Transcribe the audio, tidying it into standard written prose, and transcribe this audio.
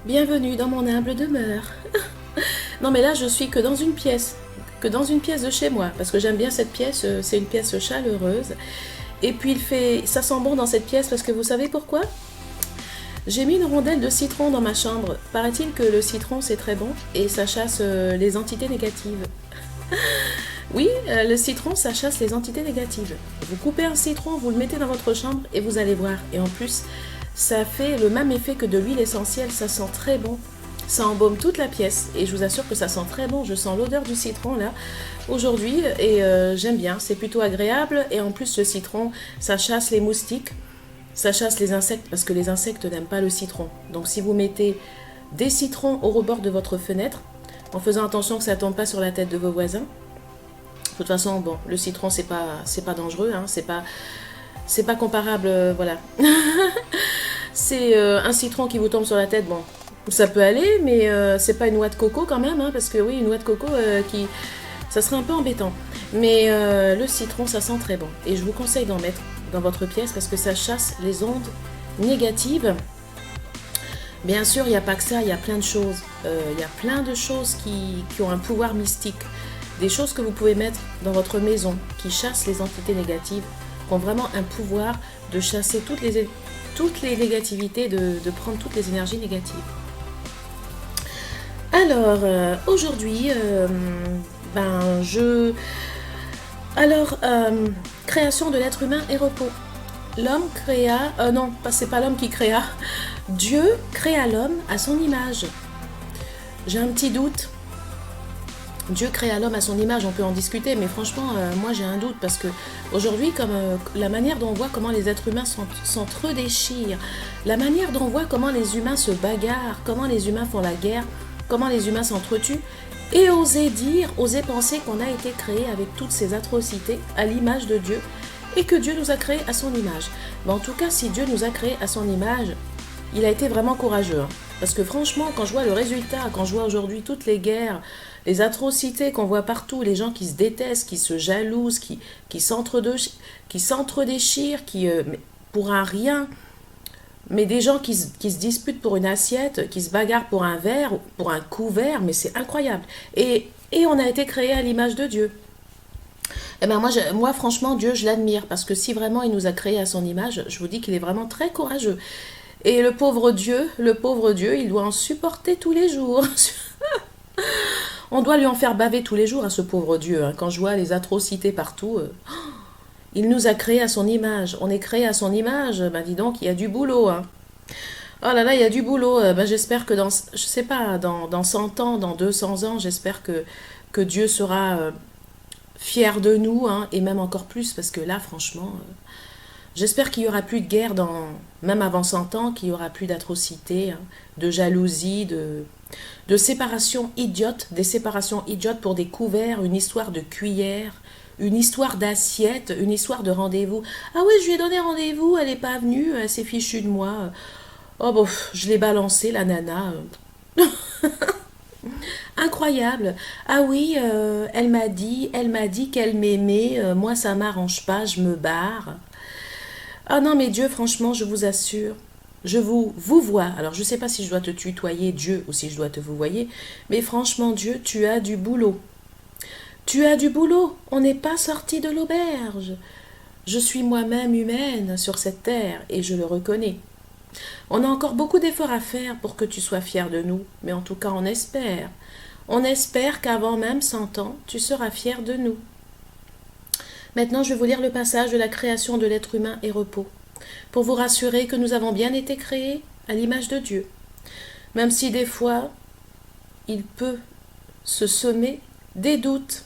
Bienvenue dans mon humble demeure. Non mais là je suis que dans une pièce, de chez moi, parce que j'aime bien cette pièce, c'est une pièce chaleureuse. Et puis ça sent bon dans cette pièce parce que vous savez pourquoi? J'ai mis une rondelle de citron dans ma chambre. Paraît-il que le citron c'est très bon et ça chasse les entités négatives. Oui, le citron ça chasse les entités négatives. Vous coupez un citron, vous le mettez dans votre chambre et vous allez voir. Et en plus, ça fait le même effet que de l'huile essentielle, ça sent très bon. Ça embaume toute la pièce et je vous assure que ça sent très bon. Je sens l'odeur du citron là aujourd'hui et j'aime bien. C'est plutôt agréable et en plus le citron, ça chasse les moustiques, ça chasse les insectes parce que les insectes n'aiment pas le citron. Donc si vous mettez des citrons au rebord de votre fenêtre, en faisant attention que ça ne tombe pas sur la tête de vos voisins. De toute façon, bon, le citron c'est pas dangereux, hein, c'est pas comparable, voilà. C'est un citron qui vous tombe sur la tête, bon, ça peut aller, mais c'est pas une noix de coco quand même, hein, parce que oui, une noix de coco ça serait un peu embêtant. Mais le citron, ça sent très bon. Et je vous conseille d'en mettre dans votre pièce parce que ça chasse les ondes négatives. Bien sûr, il n'y a pas que ça, il y a plein de choses. Il y a plein de choses qui ont un pouvoir mystique. Des choses que vous pouvez mettre dans votre maison qui chassent les entités négatives, qui ont vraiment un pouvoir de chasser toutes les négativités, de prendre toutes les énergies négatives. Alors, aujourd'hui, création de l'être humain et repos. L'homme créa... non, c'est pas l'homme qui créa. Dieu créa l'homme à son image. J'ai un petit doute. Dieu créa l'homme à son image, on peut en discuter, mais franchement, moi j'ai un doute parce que aujourd'hui, comme la manière dont on voit comment les êtres humains s'entre-déchirent, la manière dont on voit comment les humains se bagarrent, comment les humains font la guerre, comment les humains s'entretuent, et oser penser qu'on a été créé avec toutes ces atrocités à l'image de Dieu et que Dieu nous a créés à son image. Mais en tout cas, si Dieu nous a créés à son image, il a été vraiment courageux. Hein. Parce que franchement, quand je vois le résultat, quand je vois aujourd'hui toutes les guerres, les atrocités qu'on voit partout, les gens qui se détestent, qui se jalousent, qui s'entre-déchirent, pour un rien, mais des gens qui se disputent pour une assiette, qui se bagarrent pour un verre, pour un couvert, mais c'est incroyable. Et on a été créé à l'image de Dieu. Eh ben moi, franchement, Dieu, je l'admire, parce que si vraiment il nous a créés à son image, je vous dis qu'il est vraiment très courageux. Et le pauvre Dieu, il doit en supporter tous les jours. On doit lui en faire baver tous les jours à ce pauvre Dieu. Hein. Quand je vois les atrocités partout, il nous a créés à son image. On est créé à son image. Ben dis donc, il y a du boulot. Hein. Oh là là, il y a du boulot. Ben, j'espère que je sais pas, dans 100 ans, dans 200 ans, j'espère que Dieu sera fier de nous, hein, et même encore plus, parce que là, franchement, j'espère qu'il n'y aura plus de guerre, même avant 100 ans, qu'il n'y aura plus d'atrocités, hein, de jalousie, de séparations idiotes, des séparations idiotes pour des couverts, une histoire de cuillère, une histoire d'assiette, une histoire de rendez-vous. Ah oui, je lui ai donné rendez-vous, elle n'est pas venue, elle s'est fichue de moi. Oh bon, je l'ai balancé, la nana. Incroyable. Ah oui, elle m'a dit qu'elle m'aimait, moi ça m'arrange pas, je me barre. Ah non mais Dieu, franchement, je vous assure, je vous vois. Alors je ne sais pas si je dois te tutoyer Dieu ou si je dois te vous voyer, mais franchement Dieu, tu as du boulot. Tu as du boulot, on n'est pas sorti de l'auberge. Je suis moi-même humaine sur cette terre et je le reconnais. On a encore beaucoup d'efforts à faire pour que tu sois fier de nous, mais en tout cas on espère. On espère qu'avant même 100 ans, tu seras fier de nous. Maintenant, je vais vous lire le passage de la création de l'être humain et repos, pour vous rassurer que nous avons bien été créés à l'image de Dieu. Même si des fois, il peut se semer des doutes.